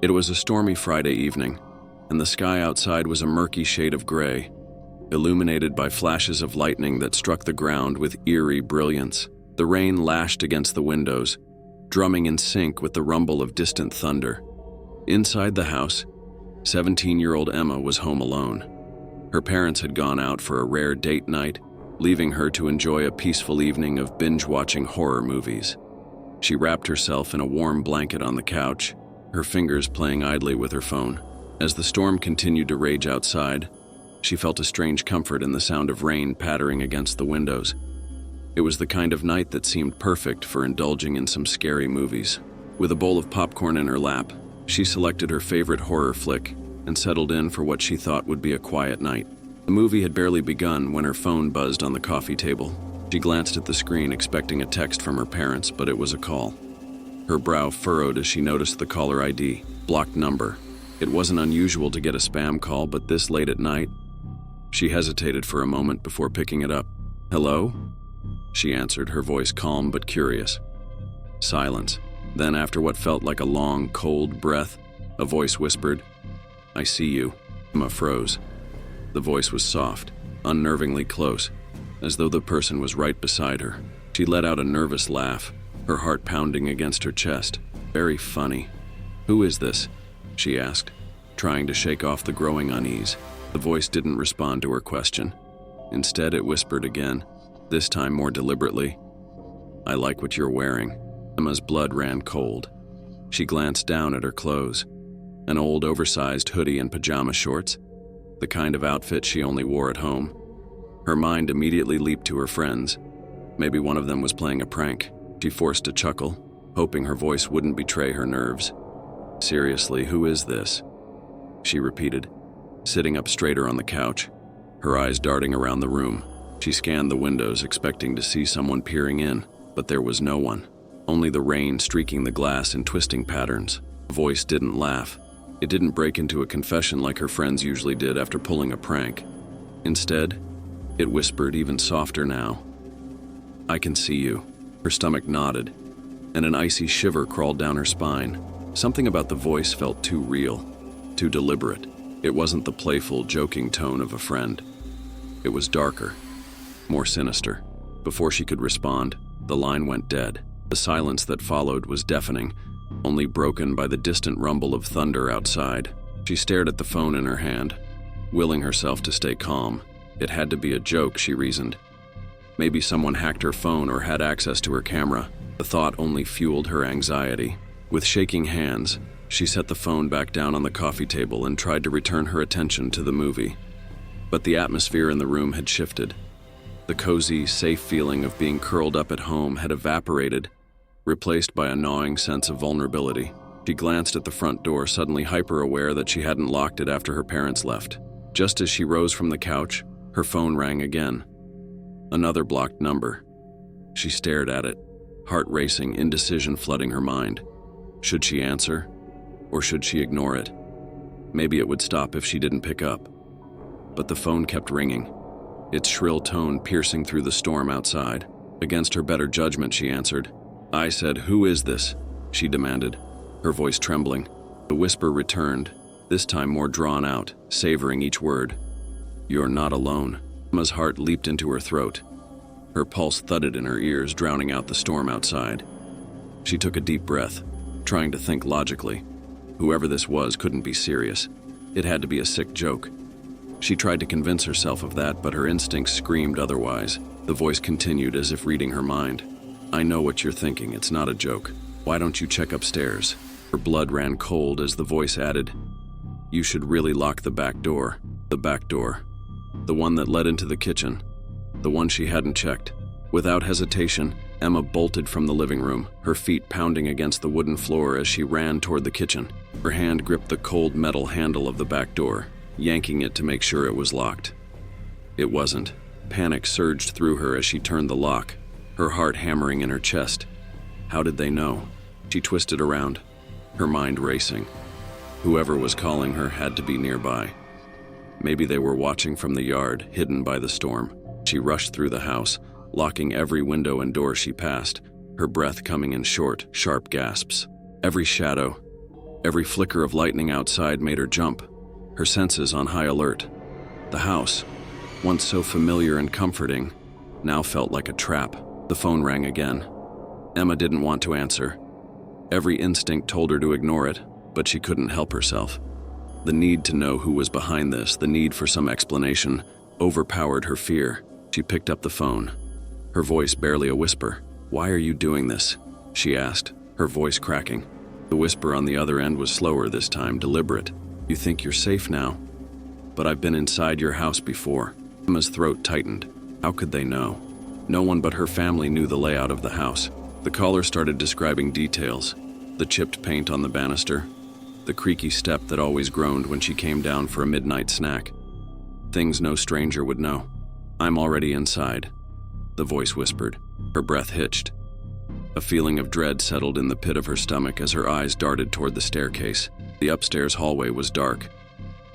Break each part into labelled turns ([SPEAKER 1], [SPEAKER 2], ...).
[SPEAKER 1] It was a stormy Friday evening, and the sky outside was a murky shade of gray, illuminated by flashes of lightning that struck the ground with eerie brilliance. The rain lashed against the windows, drumming in sync with the rumble of distant thunder. Inside the house, 17-year-old Emma was home alone. Her parents had gone out for a rare date night, leaving her to enjoy a peaceful evening of binge-watching horror movies. She wrapped herself in a warm blanket on the couch, her fingers playing idly with her phone. As the storm continued to rage outside, she felt a strange comfort in the sound of rain pattering against the windows. It was the kind of night that seemed perfect for indulging in some scary movies. With a bowl of popcorn in her lap, she selected her favorite horror flick and settled in for what she thought would be a quiet night. The movie had barely begun when her phone buzzed on the coffee table. She glanced at the screen expecting a text from her parents, but it was a call. Her brow furrowed as she noticed the caller ID, blocked number. It wasn't unusual to get a spam call, but this late at night, she hesitated for a moment before picking it up. "Hello?" She answered, her voice calm but curious. Silence. Then, after what felt like a long, cold breath, a voice whispered, "I see you." Emma froze. The voice was soft, unnervingly close, as though the person was right beside her. She let out a nervous laugh, her heart pounding against her chest. "Very funny. Who is this?" she asked, trying to shake off the growing unease. The voice didn't respond to her question. Instead, it whispered again, this time more deliberately, "I like what you're wearing." Emma's blood ran cold. She glanced down at her clothes. An old, oversized hoodie and pajama shorts, the kind of outfit she only wore at home. Her mind immediately leaped to her friends. Maybe one of them was playing a prank. She forced a chuckle, hoping her voice wouldn't betray her nerves. "Seriously, who is this?" she repeated, sitting up straighter on the couch, her eyes darting around the room. She scanned the windows, expecting to see someone peering in, but there was no one. Only the rain streaking the glass in twisting patterns. The voice didn't laugh. It didn't break into a confession like her friends usually did after pulling a prank. Instead, it whispered even softer now, "I can see you." Her stomach knotted, and an icy shiver crawled down her spine. Something about the voice felt too real, too deliberate. It wasn't the playful, joking tone of a friend. It was darker, more sinister. Before she could respond, the line went dead. The silence that followed was deafening, only broken by the distant rumble of thunder outside. She stared at the phone in her hand, willing herself to stay calm. It had to be a joke, she reasoned. Maybe someone hacked her phone or had access to her camera. The thought only fueled her anxiety. With shaking hands, she set the phone back down on the coffee table and tried to return her attention to the movie. But the atmosphere in the room had shifted. The cozy, safe feeling of being curled up at home had evaporated, replaced by a gnawing sense of vulnerability. She glanced at the front door, suddenly hyper-aware that she hadn't locked it after her parents left. Just as she rose from the couch, her phone rang again. Another blocked number. She stared at it, heart racing, indecision flooding her mind. Should she answer, or should she ignore it? Maybe it would stop if she didn't pick up. But the phone kept ringing, its shrill tone piercing through the storm outside. Against her better judgment, she answered. "I said, who is this?" she demanded, her voice trembling. The whisper returned, this time more drawn out, savoring each word. "You're not alone." Emma's heart leaped into her throat. Her pulse thudded in her ears, drowning out the storm outside. She took a deep breath, trying to think logically. Whoever this was couldn't be serious. It had to be a sick joke. She tried to convince herself of that, but her instincts screamed otherwise. The voice continued as if reading her mind. "I know what you're thinking. It's not a joke. Why don't you check upstairs?" Her blood ran cold as the voice added, "You should really lock the back door." The back door. The one that led into the kitchen. The one she hadn't checked. Without hesitation, Emma bolted from the living room, her feet pounding against the wooden floor as she ran toward the kitchen. Her hand gripped the cold metal handle of the back door, yanking it to make sure it was locked. It wasn't. Panic surged through her as she turned the lock, her heart hammering in her chest. How did they know? She twisted around, her mind racing. Whoever was calling her had to be nearby. Maybe they were watching from the yard, hidden by the storm. She rushed through the house, locking every window and door she passed, her breath coming in short, sharp gasps. Every shadow, Every flicker of lightning outside made her jump, her senses on high alert. The house, once so familiar and comforting, now felt like a trap. The phone rang again. Emma didn't want to answer. Every instinct told her to ignore it, but she couldn't help herself. The need to know who was behind this, the need for some explanation, overpowered her fear. She picked up the phone, her voice barely a whisper. "Why are you doing this?" she asked, her voice cracking. The whisper on the other end was slower this time, deliberate. "You think you're safe now? But I've been inside your house before." Emma's throat tightened. How could they know? No one but her family knew the layout of the house. The caller started describing details: the chipped paint on the banister, the creaky step that always groaned when she came down for a midnight snack. Things no stranger would know. "I'm already inside," the voice whispered. Her breath hitched. A feeling of dread settled in the pit of her stomach as her eyes darted toward the staircase. The upstairs hallway was dark,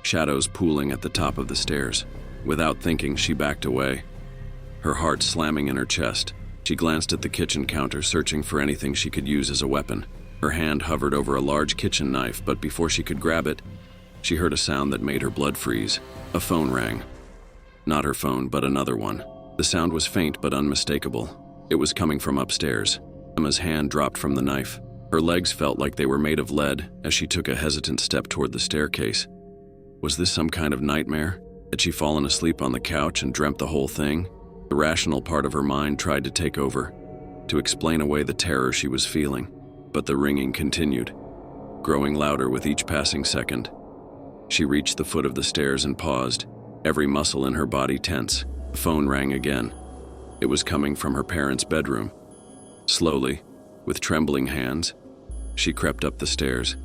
[SPEAKER 1] shadows pooling at the top of the stairs. Without thinking, she backed away, her heart slamming in her chest. She glanced at the kitchen counter, searching for anything she could use as a weapon. Her hand hovered over a large kitchen knife, but before she could grab it, she heard a sound that made her blood freeze. A phone rang. Not her phone, but another one. The sound was faint but unmistakable. It was coming from upstairs. Emma's hand dropped from the knife. Her legs felt like they were made of lead as she took a hesitant step toward the staircase. Was this some kind of nightmare? Had she fallen asleep on the couch and dreamt the whole thing? The rational part of her mind tried to take over, to explain away the terror she was feeling. But the ringing continued, growing louder with each passing second. She reached the foot of the stairs and paused, every muscle in her body tense. The phone rang again. It was coming from her parents' bedroom. Slowly, with trembling hands, she crept up the stairs,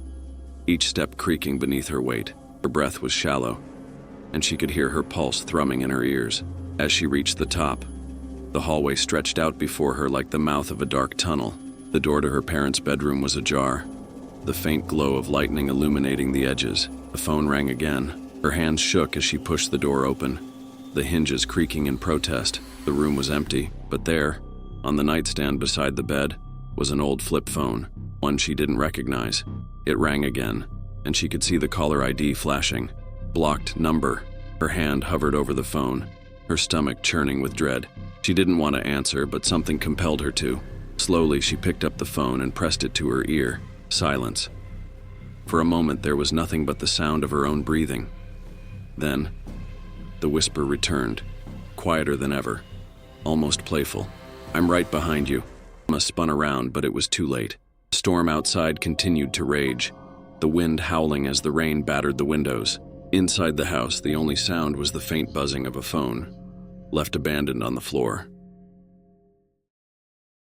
[SPEAKER 1] each step creaking beneath her weight. Her breath was shallow, and she could hear her pulse thrumming in her ears. As she reached the top, the hallway stretched out before her like the mouth of a dark tunnel. The door to her parents' bedroom was ajar, the faint glow of lightning illuminating the edges. The phone rang again. Her hands shook as she pushed the door open, the hinges creaking in protest. The room was empty, but there, on the nightstand beside the bed, was an old flip phone, one she didn't recognize. It rang again, and she could see the caller ID flashing. Blocked number. Her hand hovered over the phone, her stomach churning with dread. She didn't want to answer, but something compelled her to. Slowly, she picked up the phone and pressed it to her ear. Silence. For a moment, there was nothing but the sound of her own breathing. Then, the whisper returned, quieter than ever, almost playful. "I'm right behind you." Emma spun around, but it was too late. The storm outside continued to rage, the wind howling as the rain battered the windows. Inside the house, the only sound was the faint buzzing of a phone, left abandoned on the floor.